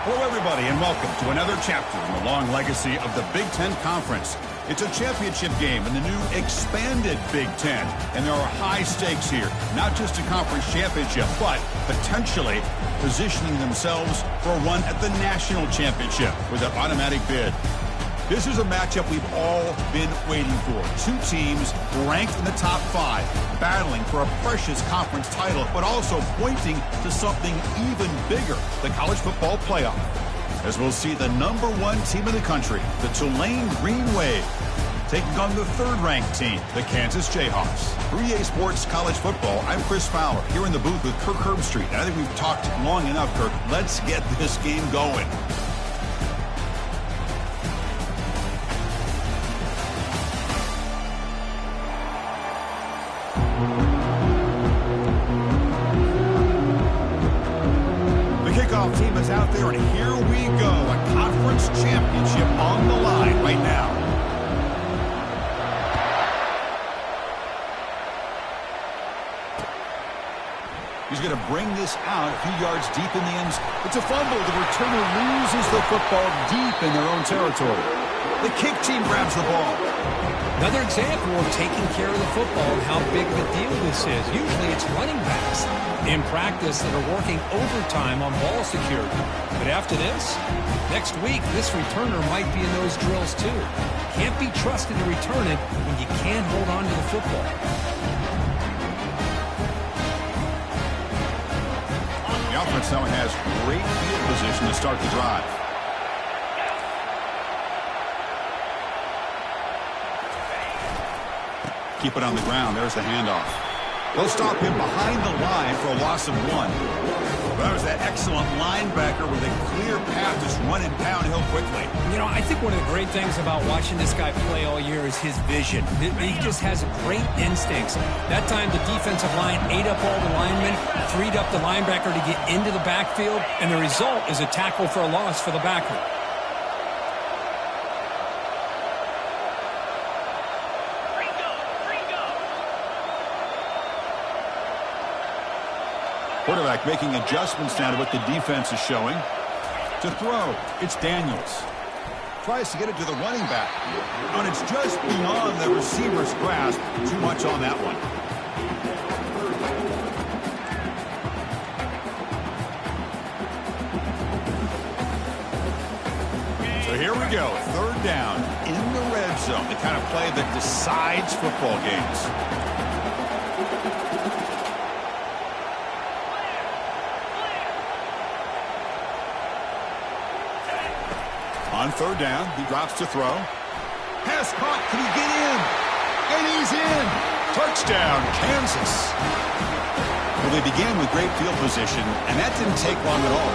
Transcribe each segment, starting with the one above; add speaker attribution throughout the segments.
Speaker 1: Hello, everybody, and welcome to another chapter in the long legacy of the Big Ten Conference. It's a championship game in the new expanded Big Ten, and there are high stakes here. Not just a conference championship, but potentially positioning themselves for a run at the national championship with an automatic bid. This is a matchup we've all been waiting for. Two teams ranked in the top 5, battling for a precious conference title, but also pointing to something even bigger, the college football playoff. As we'll see the #1 team in the country, the Tulane Green Wave, taking on the 3rd-ranked team, the Kansas Jayhawks. For EA Sports College Football, I'm Chris Fowler, here in the booth with Kirk Herbstreit. And I think we've talked long enough, Kirk. Let's get this game going. Team is out there, and here we go. A conference championship on the line right now. He's going to bring this out a few yards deep in the end zone. It's a fumble. The returner loses the football deep in their own territory. The kick team grabs the ball.
Speaker 2: Another example of taking care of the football and how big of a deal this is. Usually it's running backs in practice that are working overtime on ball security. But after this, next week, this returner might be in those drills too. Can't be trusted to return it when you can't hold on to the football.
Speaker 1: The offense now has great field position to start the drive. Keep it on the ground. There's the handoff. They'll stop him behind the line for a loss of 1. That was that excellent linebacker with a clear path just running downhill quickly.
Speaker 2: You know, I think one of the great things about watching this guy play all year is his vision. He just has great instincts. That time the defensive line ate up all the linemen, freed up the linebacker to get into the backfield, and the result is a tackle for a loss for the backer.
Speaker 1: Quarterback making adjustments now to what the defense is showing. To throw, it's Daniels. Tries to get it to the running back. And it's just beyond the receiver's grasp. Too much on that one. So here we go. 3rd down in the red zone. The kind of play that decides football games. On 3rd down, he drops to throw. Pass caught. Can he get in? And he's in. Touchdown, Kansas. Well, they began with great field position, and that didn't take long at all.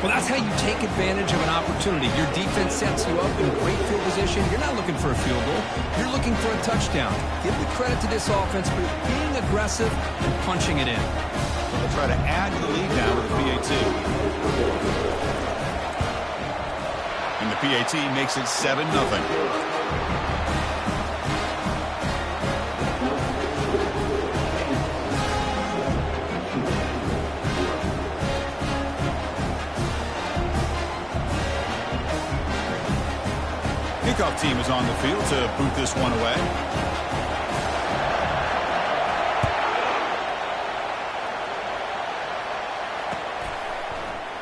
Speaker 2: Well, that's how you take advantage of an opportunity. Your defense sets you up in great field position. You're not looking for a field goal. You're looking for a touchdown. Give the credit to this offense for being aggressive and punching it in.
Speaker 1: They'll try to add to the lead now with the PAT. And the PAT makes it 7-0. Kickoff team is on the field to boot this one away.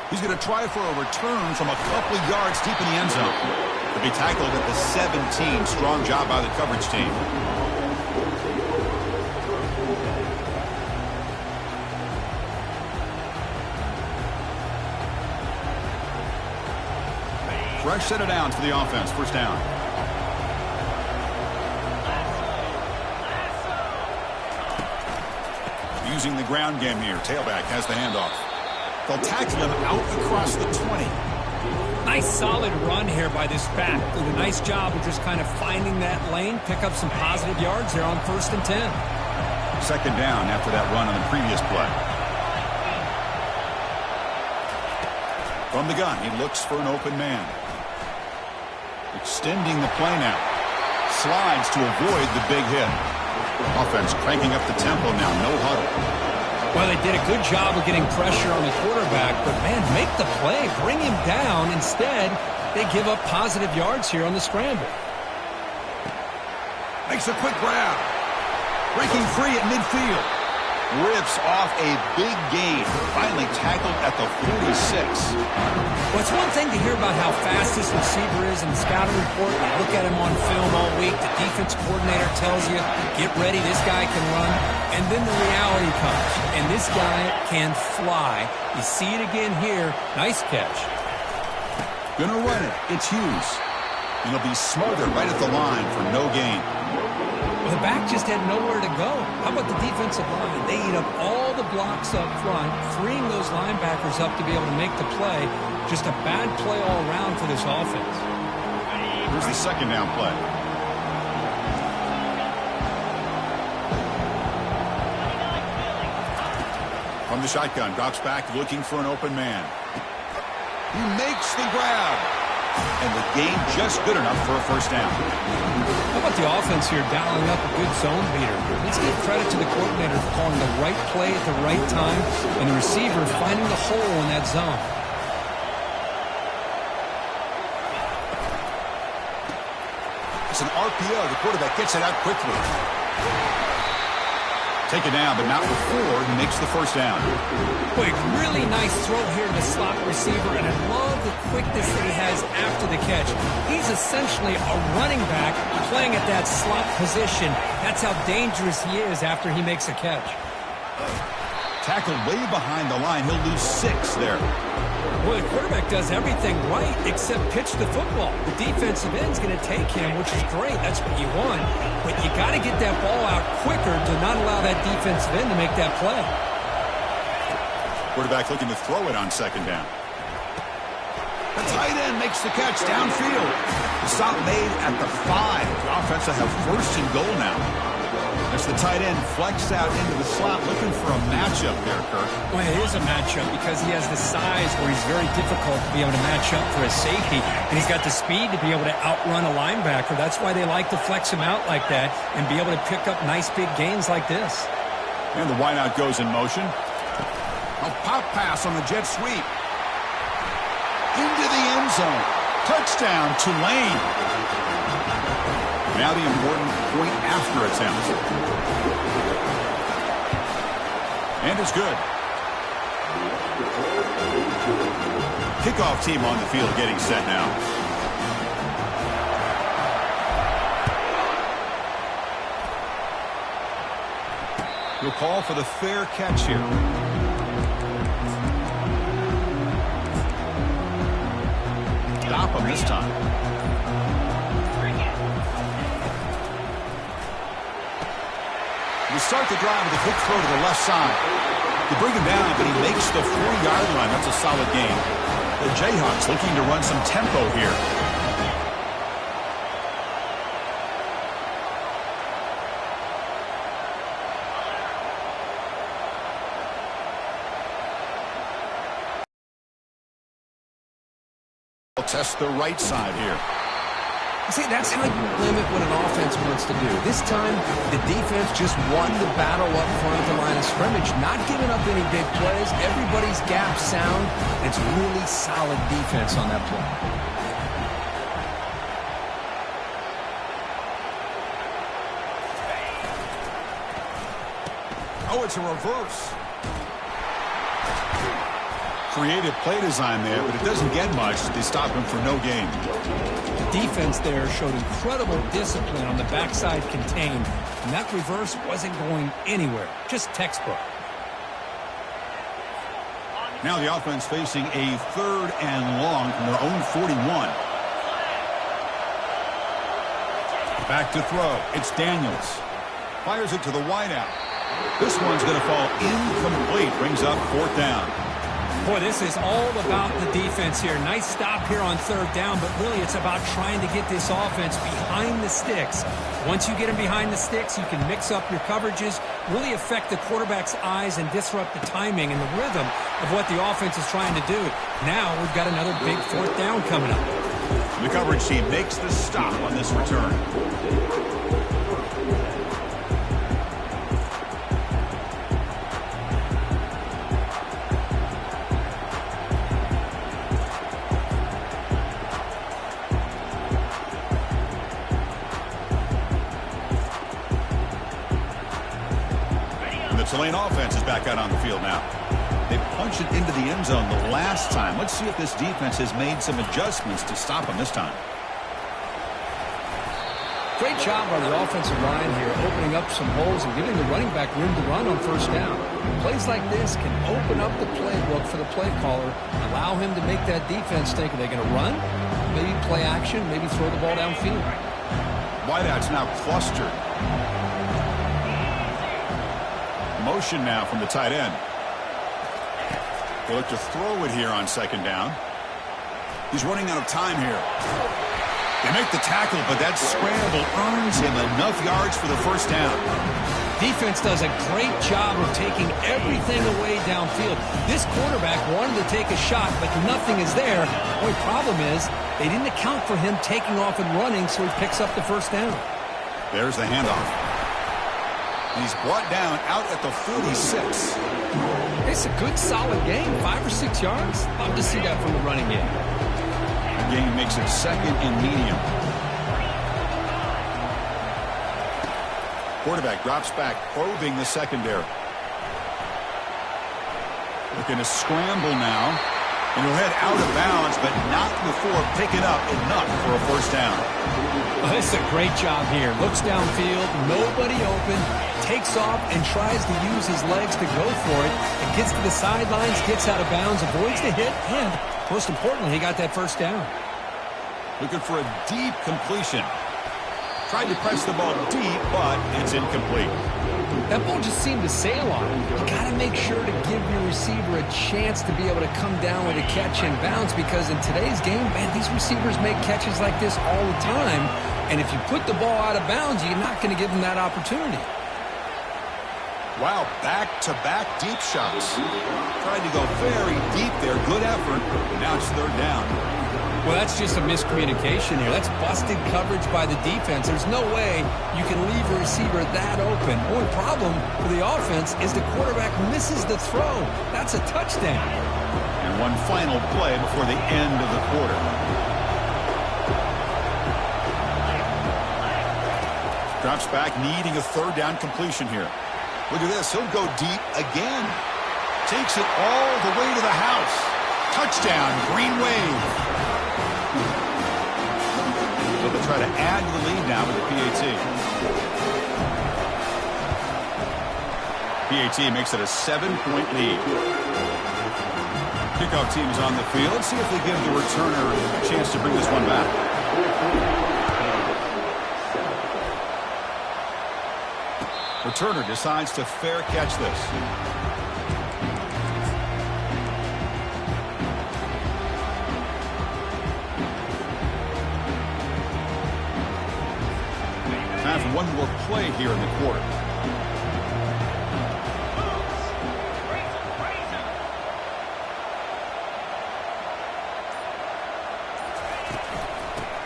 Speaker 1: He's going to try for a return from a couple of yards deep in the end zone. To be tackled at the 17. Strong job by the coverage team. Fresh set of downs for the offense. 1st down. Using the ground game here. Tailback has the handoff. They'll tackle him out across the 20.
Speaker 2: Nice solid run here by this back. Did a nice job of just kind of finding that lane, pick up some positive yards there on 1st and 10.
Speaker 1: 2nd down after that run on the previous play. From the gun, he looks for an open man. Extending the play now. Slides to avoid the big hit. Offense cranking up the tempo now. No huddle.
Speaker 2: Well, they did a good job of getting pressure on the quarterback, but, man, make the play. Bring him down. Instead, they give up positive yards here on the scramble.
Speaker 1: Makes a quick grab. Breaking free at midfield. Rips off a big gain. Finally tackled at the 46.
Speaker 2: Well, it's one thing to hear about how fast this receiver is in the scouting report. You look at him on film all week. The defense coordinator tells you, get ready, this guy can run. And then the reality comes. And this guy can fly. You see it again here. Nice catch.
Speaker 1: Gonna run it. It's Hughes. And he'll be smothered right at the line for no gain.
Speaker 2: Well, the back just had nowhere to go. How about the defensive line? They eat up all the blocks up front, freeing those linebackers up to be able to make the play. Just a bad play all around for this offense.
Speaker 1: Here's the second down play. From the shotgun, drops back looking for an open man. He makes the grab. And the gain just good enough for a first down.
Speaker 2: How about the offense here dialing up a good zone beater? Let's give credit to the coordinator for calling the right play at the right time and the receiver finding the hole in that zone.
Speaker 1: It's an RPO. The quarterback gets it out quickly. Take it down, but not before he makes the first down.
Speaker 2: Boy, really nice throw here to the slot receiver, and I love the quickness that he has after the catch. He's essentially a running back playing at that slot position. That's how dangerous he is after he makes a catch.
Speaker 1: Tackled way behind the line. He'll lose 6 there.
Speaker 2: Well, the quarterback does everything right except pitch the football. The defensive end's going to take him, which is great. That's what you want. But you got to get that ball out quicker to not allow that defensive end to make that play.
Speaker 1: Quarterback looking to throw it on second down. The tight end makes the catch downfield. The stop made at the 5. The offense will have first and goal now. As the tight end flexed out into the slot, looking for a matchup there, Kirk.
Speaker 2: Well, it is a matchup because he has the size where he's very difficult to be able to match up for a safety, and he's got the speed to be able to outrun a linebacker. That's why they like to flex him out like that and be able to pick up nice big gains like this.
Speaker 1: And the wideout goes in motion. A pop pass on the jet sweep. Into the end zone. Touchdown, Tulane. Now the important point after attempt. And it's good. Kickoff team on the field getting set now. We'll call for the fair catch here. Stop him this time. We start the drive with a quick throw to the left side. They bring him down, but he makes the 4-yard line. That's a solid gain. The Jayhawks looking to run some tempo here. They'll test the right side here.
Speaker 3: See, that's how you limit what an offense wants to do. This time, the defense just won the battle up front at the line of scrimmage, not giving up any big plays. Everybody's gap sound. It's really solid defense on that play.
Speaker 1: Oh, it's a reverse. Creative play design there, but it doesn't get much. They stop him for no gain.
Speaker 2: The defense there showed incredible discipline on the backside contained, and that reverse wasn't going anywhere. Just textbook.
Speaker 1: Now the offense facing a 3rd and long from their own 41. Back to throw. It's Daniels. Fires it to the wideout. This one's going to fall incomplete. Brings up 4th down.
Speaker 2: Boy, this is all about the defense here. Nice stop here on 3rd down, but really it's about trying to get this offense behind the sticks. Once you get them behind the sticks, you can mix up your coverages, really affect the quarterback's eyes and disrupt the timing and the rhythm of what the offense is trying to do. Now we've got another big 4th down coming up.
Speaker 1: The coverage team makes the stop on this return. Tulane offense is back out on the field now. They punched it into the end zone the last time. Let's see if this defense has made some adjustments to stop them this time.
Speaker 2: Great job by the offensive line here, opening up some holes and giving the running back room to run on first down. Plays like this can open up the playbook for the play caller, allow him to make that defense think, are they going to run? Maybe play action, maybe throw the ball downfield.
Speaker 1: Wideouts now clustered. Motion now from the tight end. They look to throw it here on second down. He's running out of time here. They make the tackle, but that scramble earns him enough yards for the first down.
Speaker 2: Defense does a great job of taking everything away downfield. This quarterback wanted to take a shot, but nothing is there. The only problem is they didn't account for him taking off and running, so he picks up the first down.
Speaker 1: There's the handoff. He's brought down out at the 46.
Speaker 2: It's a good, solid game. 5 or 6 yards. Love to see that from the running game.
Speaker 1: Game makes it second and medium. Quarterback drops back, probing the secondary. Looking to scramble now. And he'll head out of bounds, but not before picking up enough for a first down.
Speaker 2: Well, this is a great job here. Looks downfield, nobody open, takes off and tries to use his legs to go for it. And gets to the sidelines, gets out of bounds, avoids the hit, and most importantly, he got that first down.
Speaker 1: Looking for a deep completion. Tried to press the ball deep, but it's incomplete.
Speaker 2: That ball just seemed to sail on him. You got to make sure to give your receiver a chance to be able to come down with a catch and bounce, because in today's game, man, these receivers make catches like this all the time. And if you put the ball out of bounds, you're not going to give them that opportunity.
Speaker 1: Wow, back-to-back deep shots. Tried to go very deep there. Good effort, but now it's third down.
Speaker 2: Well, that's just a miscommunication here. That's busted coverage by the defense. There's no way you can leave a receiver that open. The only problem for the offense is the quarterback misses the throw. That's a touchdown.
Speaker 1: And one final play before the end of the quarter. Drops back, needing a third down completion here. Look at this. He'll go deep again. Takes it all the way to the house. Touchdown, Green Wave. They'll try to add to the lead now with the PAT. PAT makes it a 7-point lead. Kickoff team is on the field. Let's see if they give the returner a chance to bring this one back. Returner decides to fair catch this. Time for one more play here in the quarter.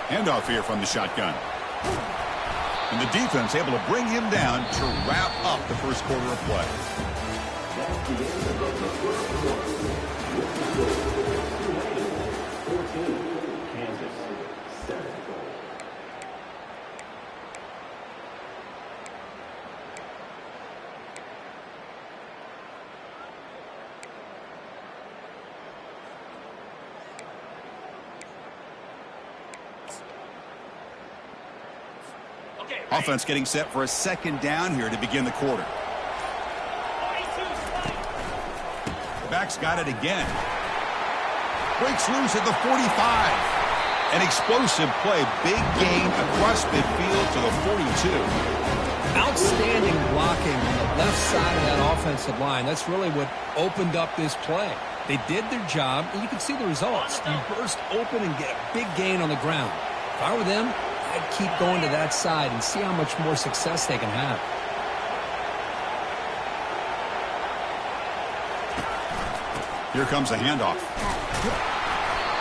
Speaker 1: Handoff here from the shotgun. And the defense able to bring him down to wrap up the first quarter of play. Offense getting set for a second down here to begin the quarter. The back's got it again. Breaks loose at the 45. An explosive play. Big gain across midfield to the 42.
Speaker 2: Outstanding blocking on the left side of that offensive line. That's really what opened up this play. They did their job, and you can see the results. You burst open and get a big gain on the ground. If I were them, I'd keep going to that side and see how much more success they can have.
Speaker 1: Here comes the handoff.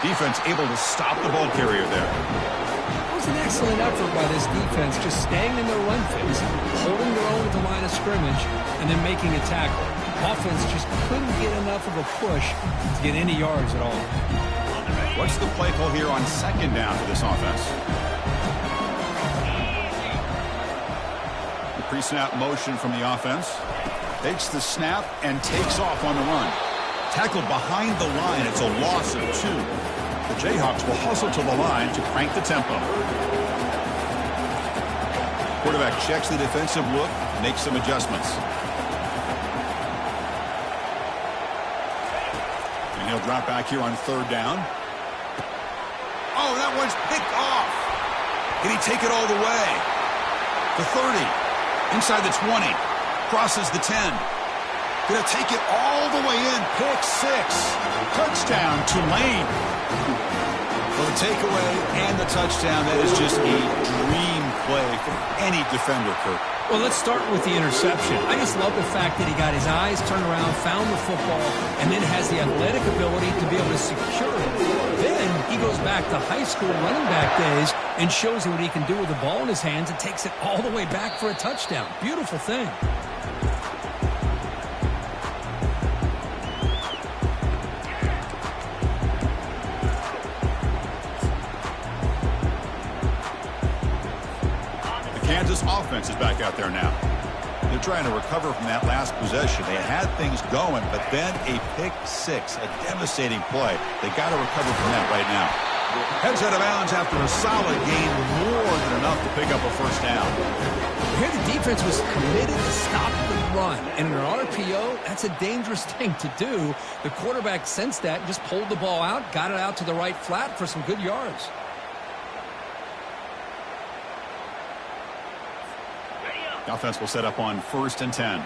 Speaker 1: Defense able to stop the ball carrier there.
Speaker 2: It was an excellent effort by this defense, just staying in their run phase, holding their own at the line of scrimmage, and then making a tackle. Offense just couldn't get enough of a push to get any yards at all.
Speaker 1: What's the play call here on second down for this offense? The pre-snap motion from the offense. Takes the snap and takes off on the run. Tackled behind the line. It's a loss of 2. The Jayhawks will hustle to the line to crank the tempo. Quarterback checks the defensive look, makes some adjustments. And he'll drop back here on 3rd down. Oh, that one's picked off. Can he take it all the way? The 30. Inside the 20. Crosses the 10. Gonna take it all the way in. Pick 6. Touchdown, Tulane. Well, the takeaway and the touchdown, that is just a dream play for any defender, Kirk.
Speaker 2: Well, let's start with the interception. I just love the fact that he got his eyes turned around, found the football, and then has the athletic ability to be able to secure it. Then he goes back to high school running back days and shows you what he can do with the ball in his hands and takes it all the way back for a touchdown. Beautiful thing.
Speaker 1: Kansas offense is back out there now. They're trying to recover from that last possession. They had things going, but then a pick 6, a devastating play. They got to recover from that right now. Heads out of bounds after a solid gain, more than enough to pick up a 1st down.
Speaker 2: Here the defense was committed to stop the run. And in an RPO, that's a dangerous thing to do. The quarterback sensed that, just pulled the ball out, got it out to the right flat for some good yards.
Speaker 1: The offense will set up on 1st and 10.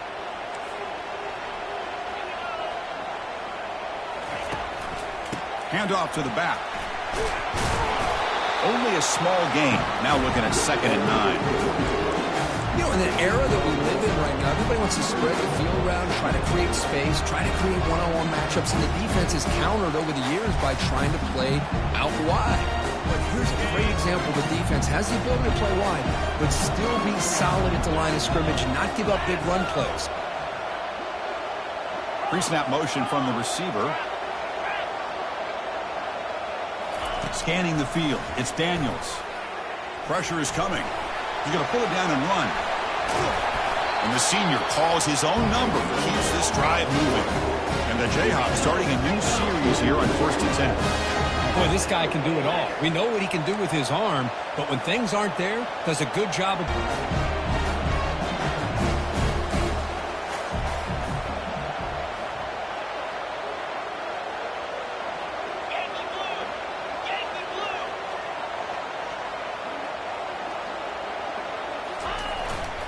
Speaker 1: Handoff to the back. Only a small gain. Now looking at 2nd and 9.
Speaker 3: You know, in the era that we live in right now, everybody wants to spread the field around, try to create space, try to create one-on-one matchups, and the defense is countered over the years by trying to play out wide. But here's a great example. The defense has the ability to play wide, but still be solid at the line of scrimmage, not give up big run plays.
Speaker 1: Pre-snap motion from the receiver. Scanning the field. It's Daniels. Pressure is coming. He's going to pull it down and run. And the senior calls his own number. Keeps this drive moving. And the Jayhawks starting a new series here on 1st and 10.
Speaker 2: Boy, this guy can do it all. We know what he can do with his arm, but when things aren't there, does a good job of...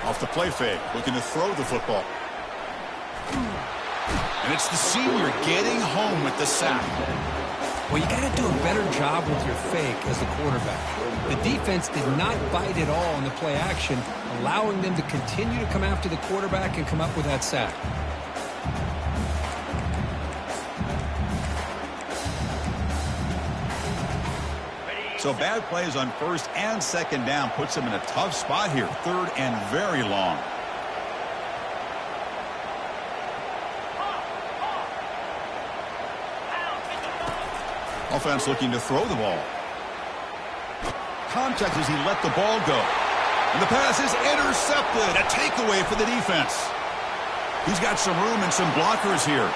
Speaker 1: Off the play fake, looking to throw the football. And it's the senior getting home with the sack.
Speaker 2: Well, you got to do a better job with your fake as the quarterback. The defense did not bite at all in the play action, allowing them to continue to come after the quarterback and come up with that sack.
Speaker 1: So bad plays on 1st and 2nd down puts them in a tough spot here. 3rd and very long. Offense looking to throw the ball. Contact as he let the ball go. And the pass is intercepted. A takeaway for the defense. He's got some room and some blockers here.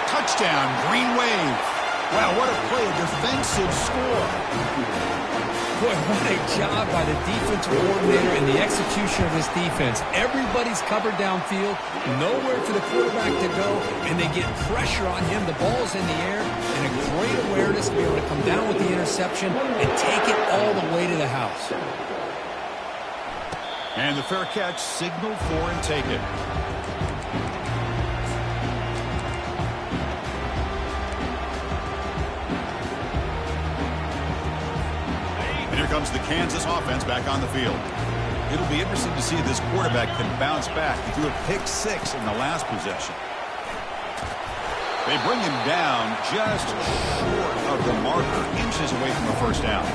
Speaker 1: Touchdown, Green Wave. Wow, what a play, a defensive score.
Speaker 2: Boy, what a job by the defensive coordinator and the execution of this defense. Everybody's covered downfield, nowhere for the quarterback to go, and they get pressure on him. The ball's in the air, and a great awareness to be able to come down with the interception and take it all the way to the house.
Speaker 1: And the fair catch signaled for and taken. Here comes the Kansas offense back on the field. It'll be interesting to see if this quarterback can bounce back. He threw a pick 6 in the last possession. They bring him down just short of the marker, inches away from a 1st down.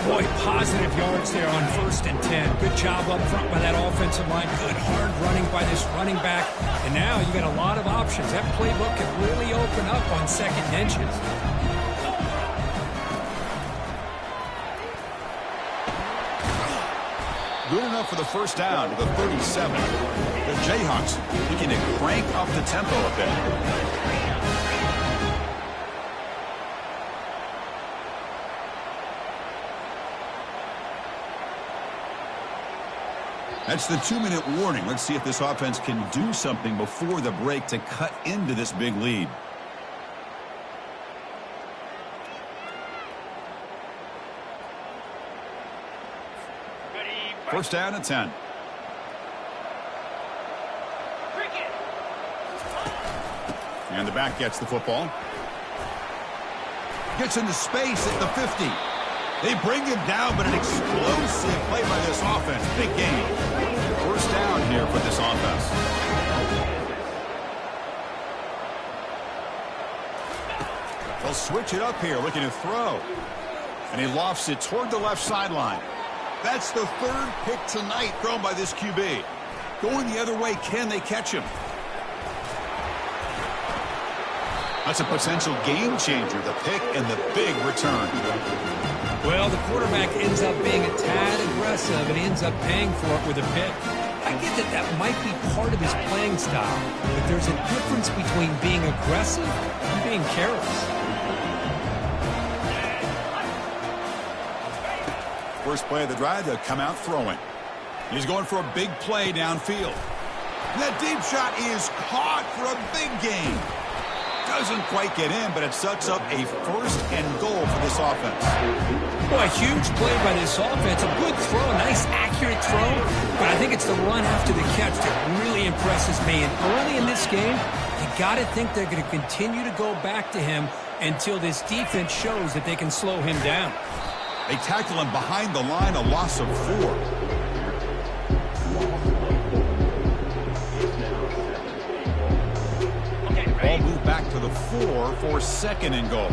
Speaker 2: Boy, positive yards there on 1st and 10. Good job up front by that offensive line. Good hard running by this running back. And now you got a lot of options. That playbook can really open up on 2nd and inches.
Speaker 1: Good enough for the first down to the 37. The Jayhawks looking to crank up the tempo a bit. That's the 2-minute warning. Let's see if this offense can do something before the break to cut into this big lead. First down and 10. And the back gets the football. Gets into space at the 50. They bring him down, but an explosive play by this offense. Big game. First down here for this offense. They'll switch it up here, looking to throw. And he lofts it toward the left sideline. That's the third pick tonight thrown by this QB. Going the other way, can they catch him? That's a potential game changer, the pick and the big return.
Speaker 2: Well, the quarterback ends up being a tad aggressive, and he ends up paying for it with a pick. I get that that might be part of his playing style, but there's a difference between being aggressive and being careless.
Speaker 1: First play of the drive, they'll come out throwing. He's going for a big play downfield. And that deep shot is caught for a big gain. Doesn't quite get in, but it sets up a first and goal for this offense.
Speaker 2: Boy, a huge play by this offense. A good throw, a nice accurate throw. But I think it's the run after the catch that really impresses me. And early in this game, you got to think they're going to continue to go back to him until this defense shows that they can slow him down.
Speaker 1: They tackle him behind the line, a loss of 4. Ball moved back to the 4 for second and goal.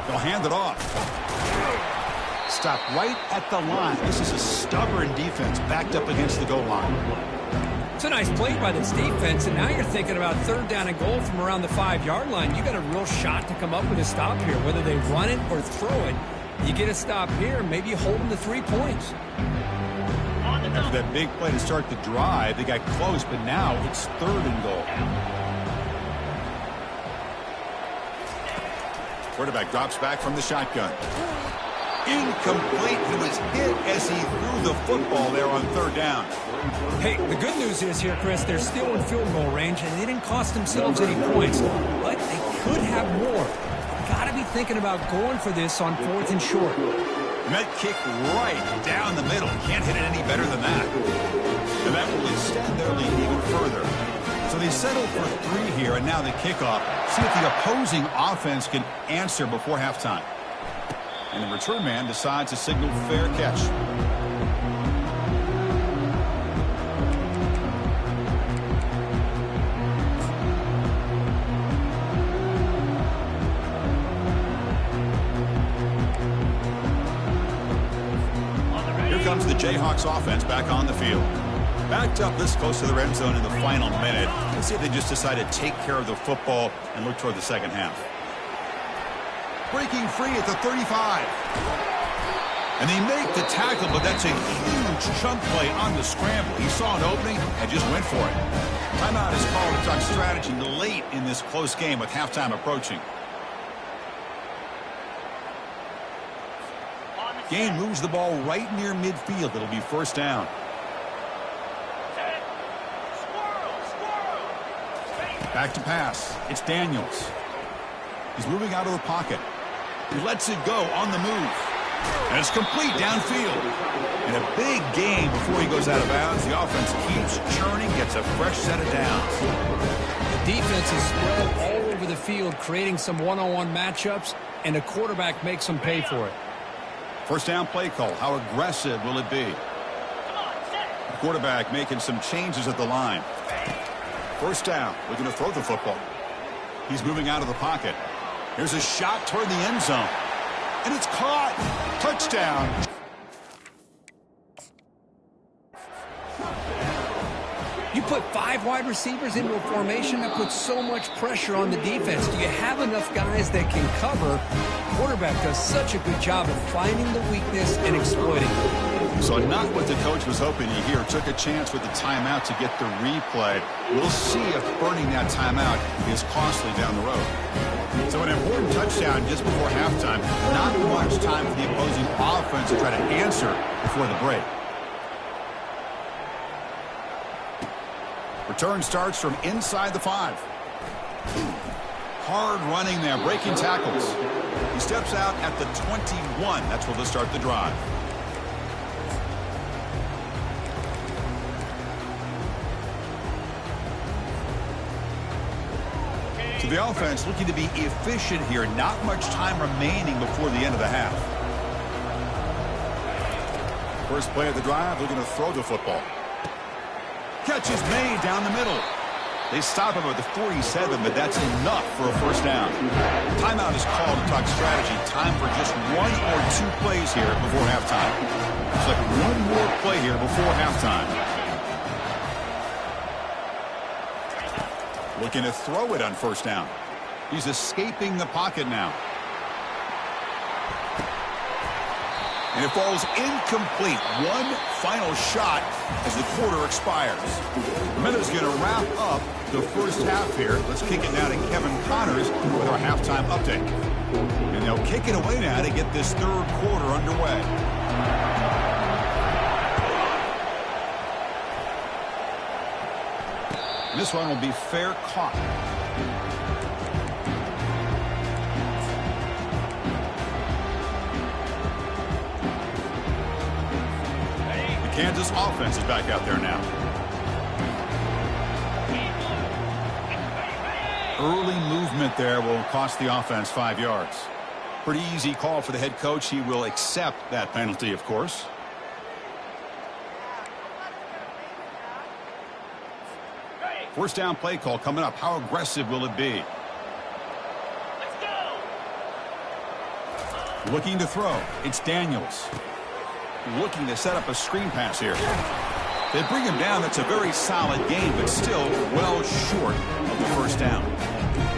Speaker 1: They'll hand it off. Stop right at the line. This is a stubborn defense backed up against the goal line.
Speaker 2: It's a nice play by this defense, and now you're thinking about third down and goal from around the 5-yard line. You got a real shot to come up with a stop here. Whether they run it or throw it, you get a stop here, maybe you hold them to 3 points.
Speaker 1: After that big play to start the drive, they got close, but now it's third and goal. Quarterback drops back from the shotgun. Incomplete. He was hit as he threw the football there on third down.
Speaker 2: Hey, the good news is here, Chris, they're still in field goal range, and they didn't cost themselves any points. But they could have more. Got to be thinking about going for this on 4th and short.
Speaker 1: And that kick right down the middle. Can't hit it any better than that. And that will extend their lead even further. So they settle for 3 here, and now the kickoff. See if the opposing offense can answer before halftime. And the return man decides to signal fair catch. Here comes the Jayhawks offense back on the field. Backed up this close to the red zone in the final minute. Let's see if they just decide to take care of the football and look toward the second half. Breaking free at the 35. And they make the tackle, but that's a huge chunk play on the scramble. He saw an opening and just went for it. Timeout is called to talk strategy late in this close game with halftime approaching. Gain moves the ball right near midfield. It'll be first down. Back to pass. It's Daniels. He's moving out of the pocket. He lets it go on the move. And it's complete downfield. And a big gain before he goes out of bounds. The offense keeps churning, gets a fresh set of downs.
Speaker 2: The defense is spread all over the field, creating some one-on-one matchups, and the quarterback makes them pay for it.
Speaker 1: First down play call. How aggressive will it be? The quarterback making some changes at the line. First down. Looking to throw the football. He's moving out of the pocket. Here's a shot toward the end zone. And it's caught. Touchdown.
Speaker 2: You put 5 wide receivers into a formation that puts so much pressure on the defense. Do you have enough guys that can cover? quarterback does such a good job of finding the weakness and exploiting it.
Speaker 1: So not what the coach was hoping to hear. Took a chance with the timeout to get the replay. We'll see if burning that timeout is costly down the road. So an important touchdown just before halftime. Not much time for the opposing offense to try to answer before the break. Return starts from inside the 5. Hard running there, breaking tackles. He steps out at the 21. That's where they'll start the drive. So the offense looking to be efficient here. Not much time remaining before the end of the half. First play of the drive, they're going to throw the football. Catch is made down the middle. They stop him at the 47, but that's enough for a first down. Timeout is called to talk strategy. Time for just 1 or 2 plays here before halftime. It's like one more play here before halftime. Looking to throw it on first down. He's escaping the pocket now. And it falls incomplete. One final shot as the quarter expires. Minutes going to wrap up the first half here. Let's kick it now to Kevin Connors with our halftime update. And they'll kick it away now to get this third quarter underway. This one will be fair caught. Kansas offense is back out there now. Early movement there will cost the offense 5 yards. Pretty easy call for the head coach. He will accept that penalty, of course. First down play call coming up. How aggressive will it be? Looking to throw. It's Daniels. Looking to set up a screen pass here. They bring him down. That's a very solid game, but still well short of the first down.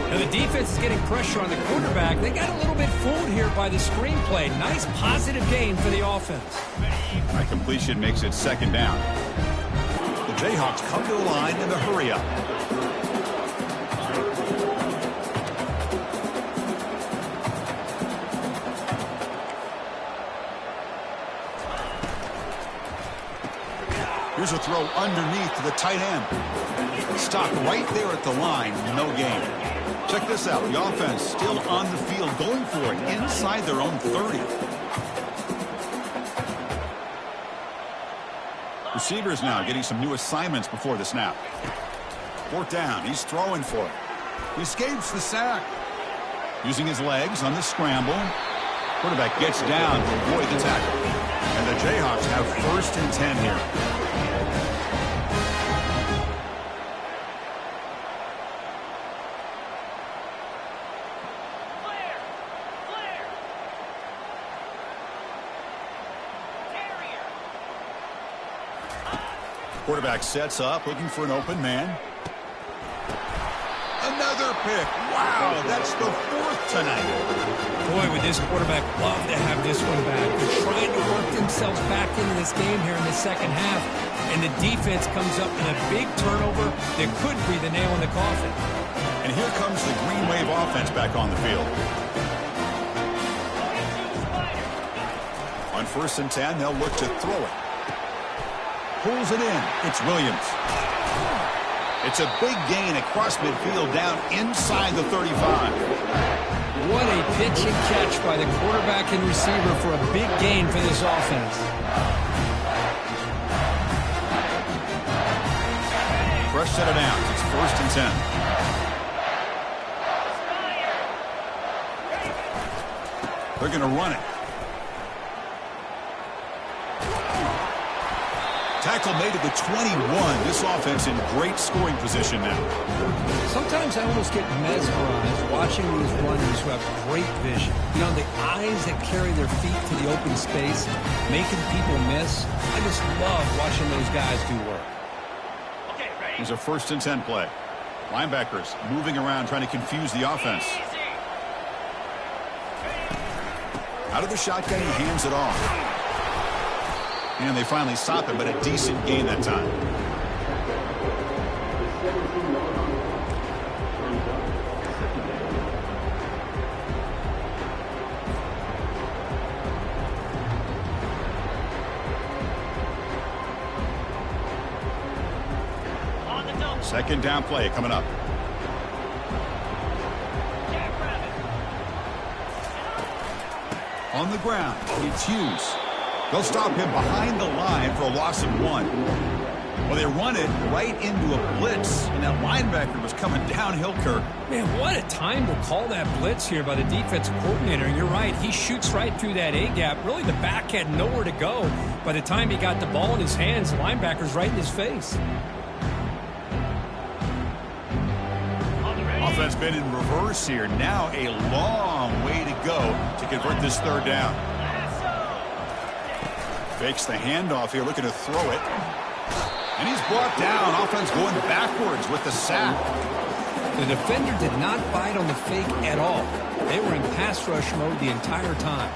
Speaker 2: Now the defense is getting pressure on the quarterback. They got a little bit fooled here by the screen play. Nice positive gain for the offense.
Speaker 1: That completion makes it second down. The Jayhawks come to the line in the hurry up. Here's a throw underneath to the tight end. Stop right there at the line. No gain. Check this out. The offense still on the field going for it inside their own 30. Receivers now getting some new assignments before the snap. Fourth down. He's throwing for it. He escapes the sack. Using his legs on the scramble. Quarterback gets down to avoid the tackle. And the Jayhawks have 1st and 10 here. Quarterback sets up, looking for an open man. Another pick. Wow, that's the 4th tonight.
Speaker 2: Boy, would this quarterback love to have this one back. They're trying to work themselves back into this game here in the second half. And the defense comes up in a big turnover that could be the nail in the coffin.
Speaker 1: And here comes the Green Wave offense back on the field. On 1st and 10, they'll look to throw it. Pulls it in. It's Williams. It's a big gain across midfield down inside the 35.
Speaker 2: What a pitch and catch by the quarterback and receiver for a big gain for this offense.
Speaker 1: Fresh set of downs. It's 1st and 10. They're going to run it. Tackle made at the 21. This offense in great scoring position now.
Speaker 2: Sometimes I almost get mesmerized watching these runners who have great vision. You know, the eyes that carry their feet to the open space, making people miss. I just love watching those guys do work.
Speaker 1: Here's a 1st and 10 play. Linebackers moving around trying to confuse the offense. Out of the shotgun, he hands it off. And they finally stop it, but a decent gain that time. Second down play coming up. On the ground, it's Hughes. They'll stop him behind the line for a loss of 1. Well, they run it right into a blitz, and that linebacker was coming downhill, Kirk.
Speaker 2: Man, what a time to call that blitz here by the defensive coordinator. And you're right, he shoots right through that A-gap. Really, the back had nowhere to go. By the time he got the ball in his hands, the linebacker's right in his face.
Speaker 1: Offense been in reverse here. Now a long way to go to convert this third down. Fakes the handoff here, looking to throw it. And he's brought down. Offense going backwards with the sack.
Speaker 2: The defender did not bite on the fake at all. They were in pass rush mode the entire time.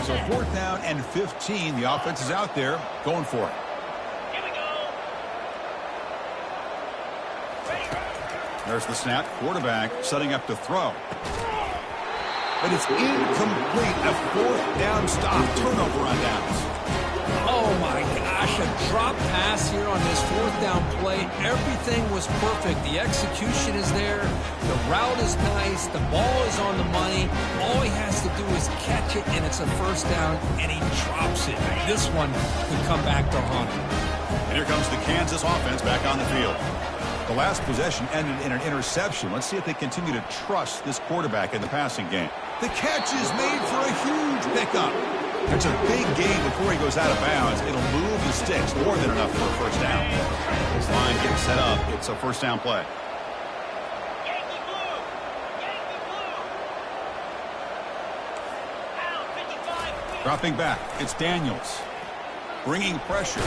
Speaker 1: So 4th down and 15. The offense is out there going for it. There's the snap. Quarterback setting up to throw. But it's incomplete. A 4th down stop. Turnover on downs.
Speaker 2: Oh, my gosh. A drop pass here on this 4th down play. Everything was perfect. The execution is there. The route is nice. The ball is on the money. All he has to do is catch it, and it's a 1st down, and he drops it. This one could come back to haunt him.
Speaker 1: And here comes the Kansas offense back on the field. The last possession ended in an interception. Let's see if they continue to trust this quarterback in the passing game. The catch is made for a huge pickup. It's a big gain before he goes out of bounds. It'll move the sticks, more than enough for a 1st down. This line getting set up. It's a 1st down play.
Speaker 4: Yankee blue. Yankee blue. Out 55.
Speaker 1: Dropping back. It's Daniels. Bringing pressure.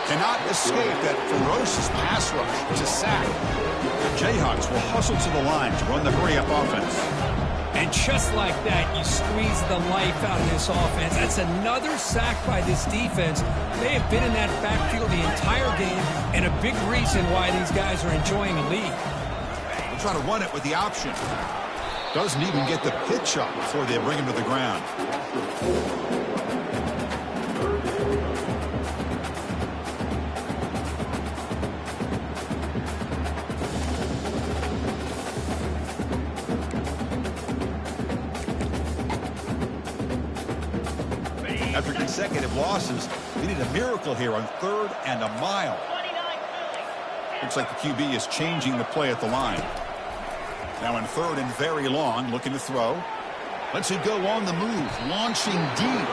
Speaker 1: Cannot escape that ferocious pass rush. It's a sack. The Jayhawks will hustle to the line to run the hurry-up offense.
Speaker 2: And just like that, you squeeze the life out of this offense. That's another sack by this defense. They have been in that backfield the entire game, and a big reason why these guys are enjoying the lead.
Speaker 1: They'll try to run it with the option. Doesn't even get the pitch up before they bring him to the ground. After consecutive losses, we need a miracle here on 3rd and a mile. Looks like the QB is changing the play at the line. Now in 3rd and very long, looking to throw. Lets it go on the move, launching deep.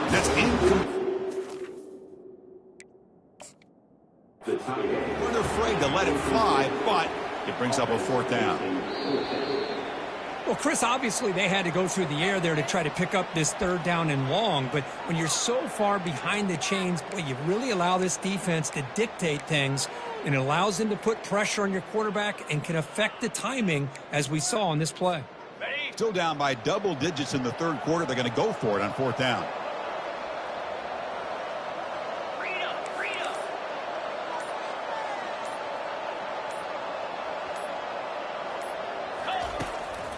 Speaker 1: That's incomplete. We're afraid to let it fly, but it brings up a 4th down.
Speaker 2: Well, Chris, obviously they had to go through the air there to try to pick up this 3rd down and long, but when you're so far behind the chains, boy, you really allow this defense to dictate things, and it allows them to put pressure on your quarterback and can affect the timing, as we saw on this play.
Speaker 1: Still down by double digits in the 3rd quarter. They're going to go for it on 4th down.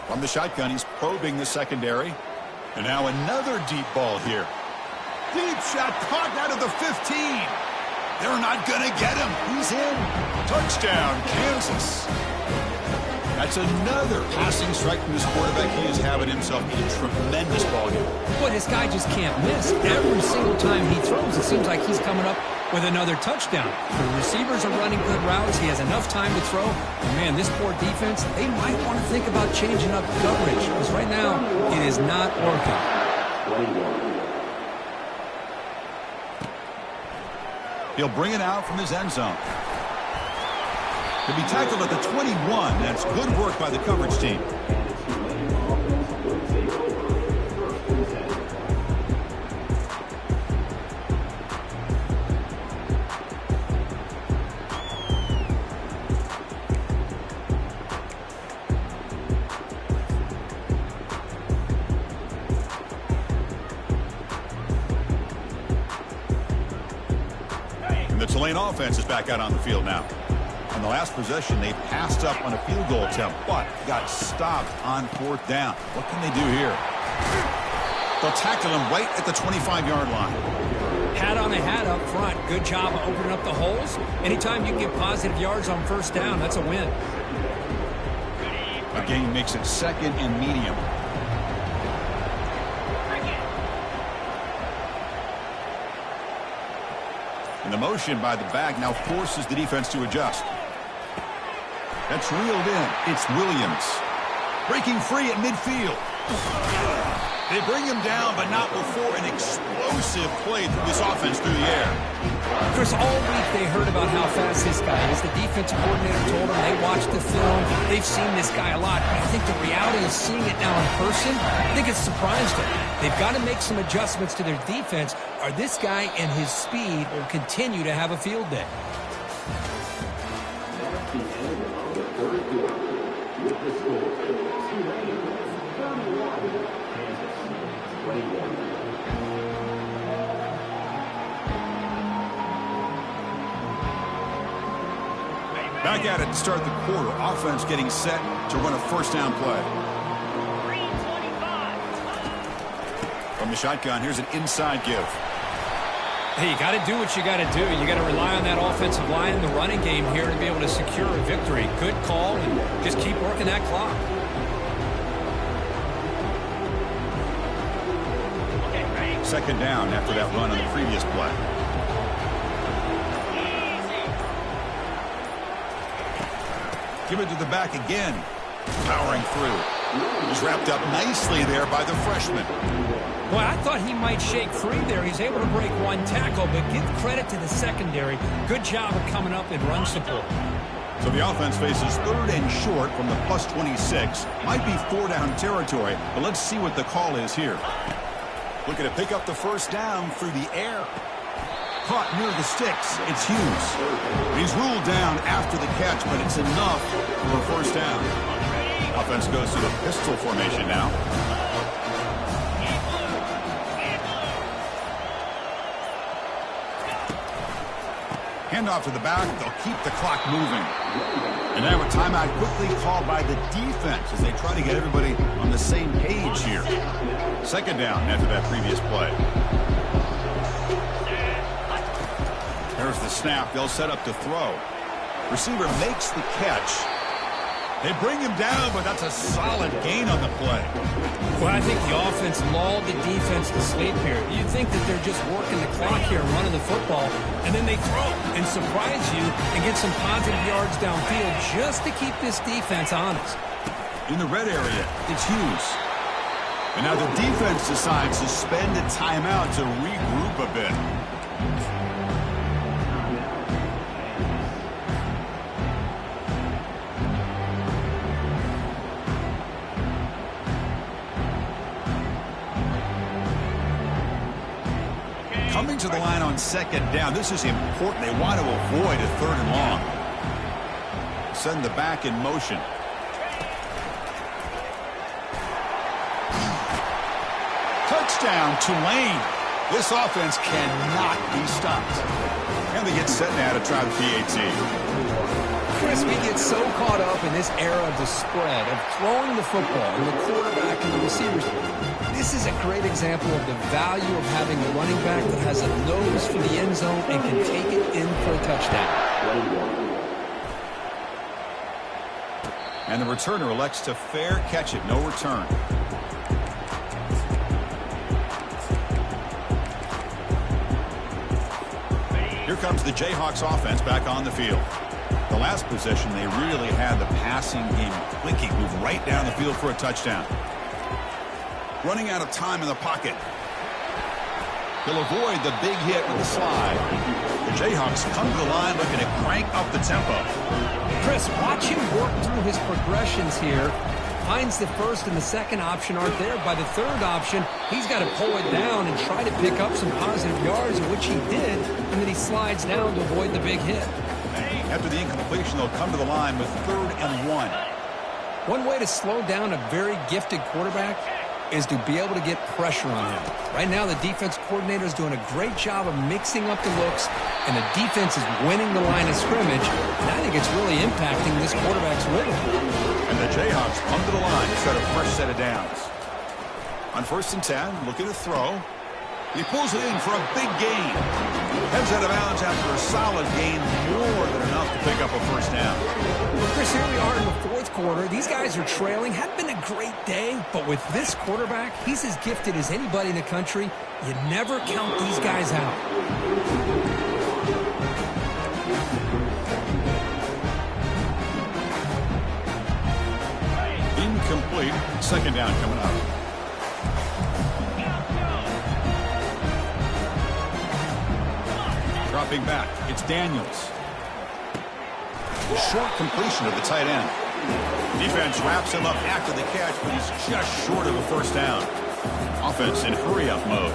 Speaker 1: From the shotgun, he's probing the secondary. And now another deep ball here. Deep shot caught out of the 15. They're not going to get him. He's in. Touchdown, Kansas. That's another passing strike from this quarterback. He is having himself a tremendous ball game.
Speaker 2: Boy, this guy just can't miss. Every single time he throws, it seems like he's coming up with another touchdown. The receivers are running good routes. He has enough time to throw. And man, this poor defense, they might want to think about changing up coverage, because right now it is not working.
Speaker 1: He'll bring it out from his end zone. To be tackled at the 21. That's good work by the coverage team. Tulane offense is back out on the field now. On the last possession, they passed up on a field goal attempt, but got stopped on 4th down. What can they do here? They'll tackle him right at the 25-yard line.
Speaker 2: Hat on a hat up front. Good job of opening up the holes. Anytime you can get positive yards on 1st down, that's a win.
Speaker 1: A gain makes it 2nd and medium. And the motion by the back now forces the defense to adjust. That's reeled in. It's Williams. Breaking free at midfield. They bring him down, but not before an explosive play through this offense through the air.
Speaker 2: Chris, all week they heard about how fast this guy is. The defensive coordinator told them they watched the film. They've seen this guy a lot. But I think the reality is seeing it now in person, I think it's surprised them. They've got to make some adjustments to their defense, or this guy and his speed will continue to have a field day.
Speaker 1: Back at it to start the quarter. Offense getting set to run a 1st down play.
Speaker 4: 325.
Speaker 1: From the shotgun, here's an inside give.
Speaker 2: Hey, you got to do what you got to do. You got to rely on that offensive line in the running game here to be able to secure a victory. Good call, and just keep working that clock.
Speaker 4: Okay, ready?
Speaker 1: 2nd down after that run on the previous play. Give it to the back again. Powering through. He's wrapped up nicely there by the freshman.
Speaker 2: Well, I thought he might shake free there. He's able to break one tackle, but give credit to the secondary. Good job of coming up in run support.
Speaker 1: So the offense faces 3rd and short from the +26. Might be 4-down territory, but let's see what the call is here. Looking to pick up the 1st down through the air. Caught near the sticks. It's Hughes. He's ruled down after the catch, but it's enough for a 1st down. Offense goes to the pistol formation now. Handoff to the back. They'll keep the clock moving. And now a timeout quickly called by the defense as they try to get everybody on the same page here. 2nd down after that previous play. There's the snap. They'll set up to throw. Receiver makes the catch. They bring him down, but that's a solid gain on the play.
Speaker 2: Well, I think the offense lulled the defense to sleep here. You think that they're just working the clock here and running the football, and then they throw and surprise you and get some positive yards downfield just to keep this defense honest.
Speaker 1: In the red area, it's Hughes. And now the defense decides to spend a timeout to regroup a bit. Coming to the line on 2nd down. This is important. They want to avoid a 3rd and long. Send the back in motion. Touchdown, Tulane. This offense cannot be stopped. And they get set now to try the PAT.
Speaker 3: Chris, we get so caught up in this era of the spread, of throwing the football, and the quarterback and the receivers. This is a great example of the value of having a running back that has a nose for the end zone and can take it in for a touchdown.
Speaker 1: And the returner elects to fair catch it. No return. Here comes the Jayhawks offense back on the field. The last possession, they really had the passing game clicking. Move right down the field for a touchdown. Running out of time in the pocket. He'll avoid the big hit with the slide. The Jayhawks come to the line looking to crank up the tempo.
Speaker 2: Chris, watch him work through his progressions here. Finds the 1st and the 2nd option aren't there. By the 3rd option, he's got to pull it down and try to pick up some positive yards, which he did, and then he slides down to avoid the big hit.
Speaker 1: After the incompletion, they'll come to the line with 3rd and 1.
Speaker 2: One way to slow down a very gifted quarterback is to be able to get pressure on him. Right now, the defense coordinator is doing a great job of mixing up the looks and the defense is winning the line of scrimmage, and I think it's really impacting this quarterback's rhythm.
Speaker 1: And the Jayhawks come to the line to start a fresh set of downs. On 1st and 10, looking to throw. He pulls it in for a big gain. Heads out of bounds after a solid gain, more than enough to pick up a first down.
Speaker 2: Well, Chris, here we are in the 4th quarter. These guys are trailing. Hadn't been a great day, but with this quarterback, he's as gifted as anybody in the country. You never count these guys out.
Speaker 1: Incomplete. 2nd down coming up. Dropping back, it's Daniels. Short completion of the tight end. Defense wraps him up after the catch, but he's just short of a first down. Offense in hurry-up mode.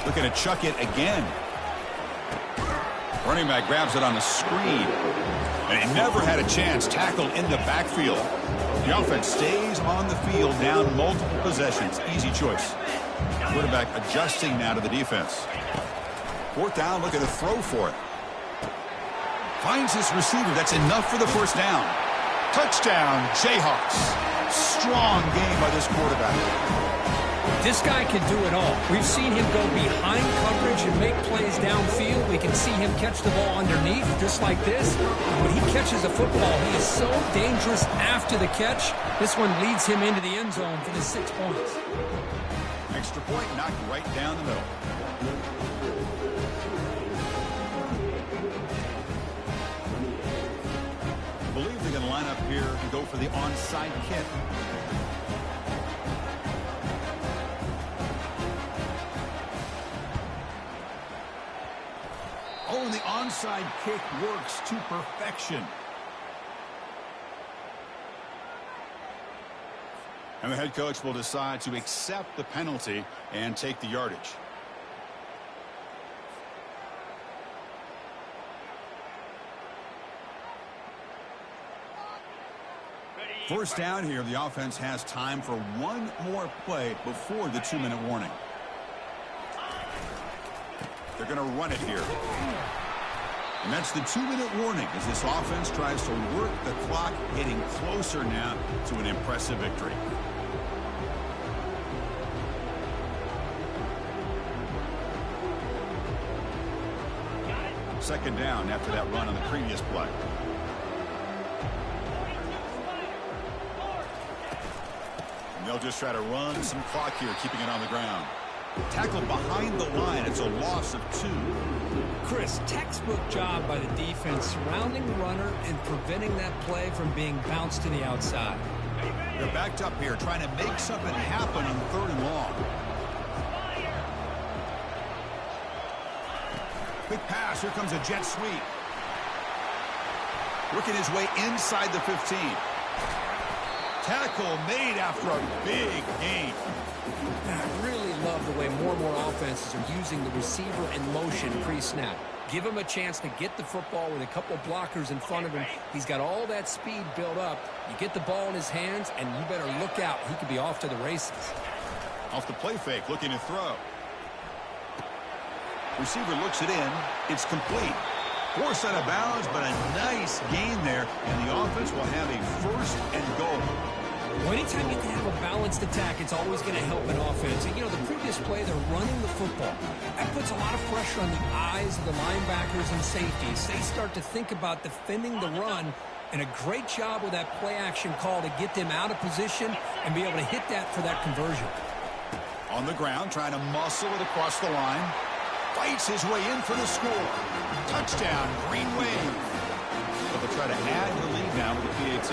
Speaker 1: Looking to chuck it again. Running back grabs it on the screen. And he never had a chance tackled in the backfield. The offense stays on the field down multiple possessions. Easy choice. Quarterback adjusting now to the defense. 4th down, looking to throw for it. Finds his receiver. That's enough for the first down. Touchdown, Jayhawks. Strong game by this quarterback.
Speaker 2: This guy can do it all. We've seen him go behind coverage and make plays downfield. We can see him catch the ball underneath, just like this. When he catches a football, he is so dangerous after the catch. This one leads him into the end zone for the 6 points.
Speaker 1: Extra point knocked right down the middle. I believe they're going to line up here and go for the onside kick. Oh, and the onside kick works to perfection. And the head coach will decide to accept the penalty and take the yardage. First down here, the offense has time for one more play before the 2-minute warning. They're going to run it here. And that's the 2-minute warning as this offense tries to work the clock, getting closer now to an impressive victory. Second down after that run on the previous play. And they'll just try to run some clock here, keeping it on the ground. Tackled behind the line. It's a loss of 2.
Speaker 2: Chris, textbook job by the defense surrounding the runner and preventing that play from being bounced to the outside.
Speaker 1: They're backed up here trying to make something happen on 3rd and long. Quick pass. Here comes a jet sweep. Working his way inside the 15. Tackle made after a big gain.
Speaker 2: I really love the way more and more offenses are using the receiver in motion pre-snap. Give him a chance to get the football with a couple blockers in front of him. He's got all that speed built up. You get the ball in his hands, and you better look out. He could be off to the races.
Speaker 1: Off the play fake, looking to throw. Receiver looks it in. It's complete. Forced out of bounds, but a nice gain there, and the offense will have a 1st and goal.
Speaker 2: Well, anytime you can have a balanced attack, it's always going to help an offense. And, you know, the previous play, they're running the football. That puts a lot of pressure on the eyes of the linebackers and safeties. They start to think about defending the run, and a great job with that play action call to get them out of position and be able to hit that for that conversion.
Speaker 1: On the ground, trying to muscle it across the line. Fights his way in for the score. Touchdown, Green Wave. But they'll try to add the lead now with the PAT.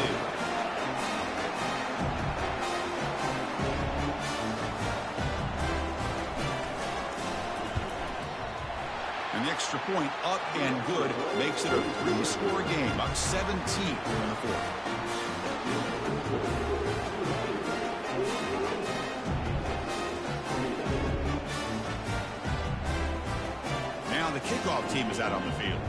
Speaker 1: And the extra point up and good makes it a 3-score game, up 17 in the 4th. Now the kickoff team is out on the field.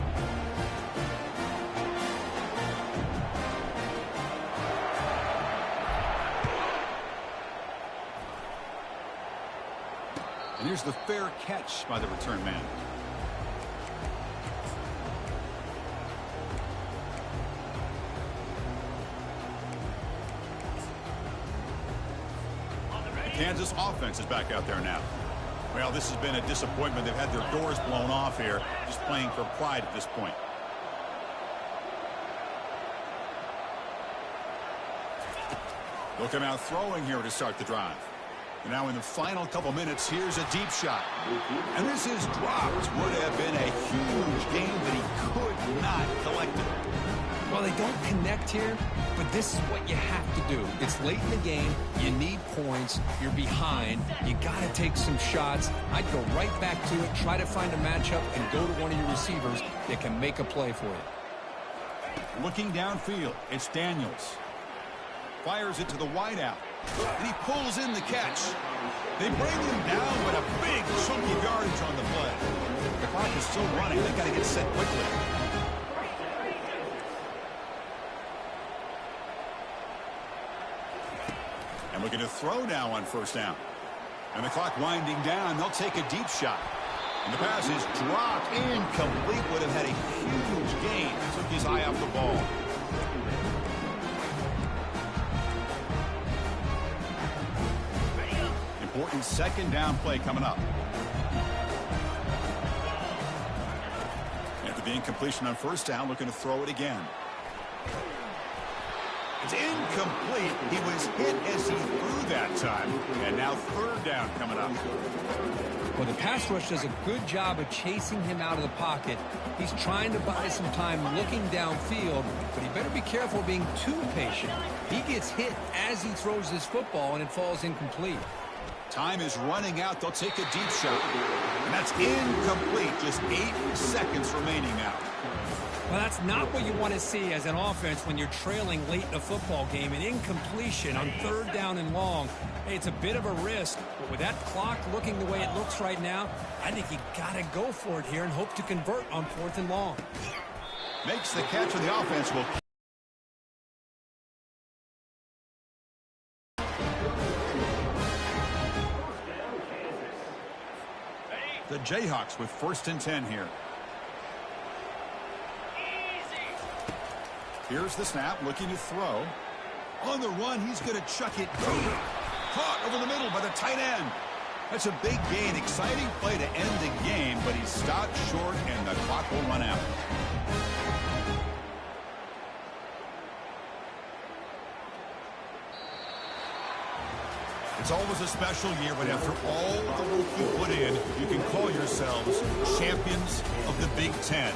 Speaker 1: And here's the fair catch by the return man. Kansas offense is back out there now. Well, this has been a disappointment. They've had their doors blown off here, just playing for pride at this point. They'll come out throwing here to start the drive. And now in the final couple minutes, here's a deep shot. And this is dropped. Would have been a huge game, but he could not collect it.
Speaker 2: Well, they don't connect here, but this is what you have to do. It's late in the game. You need points. You're behind. You got to take some shots. I'd go right back to it, try to find a matchup, and go to one of your receivers that can make a play for you.
Speaker 1: Looking downfield, it's Daniels. Fires it to the wideout, and he pulls in the catch. They bring him down, but a big chunk of yardage on the play. The clock is still running. They got to get set quickly. And looking to throw now on first down. And the clock winding down, they'll take a deep shot. And the pass is dropped, incomplete. Would have had a huge gain. Took his eye off the ball. Important second down play coming up. After the incompletion on first down, looking to throw it again. It's incomplete. He was hit as he threw that time. And now third down coming up.
Speaker 2: Well, the pass rush does a good job of chasing him out of the pocket. He's trying to buy some time looking downfield, but he better be careful being too patient. He gets hit as he throws his football, and it falls incomplete.
Speaker 1: Time is running out. They'll take a deep shot. And that's incomplete. Just 8 seconds remaining now.
Speaker 2: Well, that's not what you want to see as an offense when you're trailing late in a football game. An incompletion on third down and long. Hey, it's a bit of a risk, but with that clock looking the way it looks right now, I think you got to go for it here and hope to convert on fourth and long.
Speaker 1: Makes the catch, and the offense will... The Jayhawks with 1st and 10 here. Here's the snap, looking to throw. On the run, he's going to chuck it deep. Caught over the middle by the tight end. That's a big gain. Exciting play to end the game, but he's stopped short, and the clock will run out. It's always a special year, but after all the work you put in, you can call yourselves champions of the Big Ten.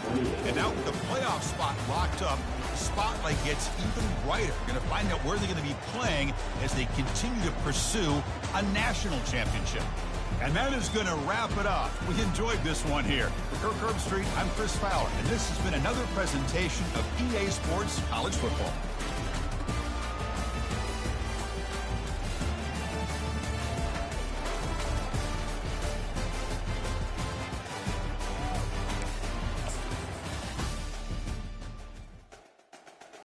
Speaker 1: And now with the playoff spot locked up, the spotlight gets even brighter. We're going to find out where they're going to be playing as they continue to pursue a national championship. And that is going to wrap it up. We enjoyed this one here. For Kirk Herbstreit, I'm Chris Fowler, and this has been another presentation of EA Sports College Football.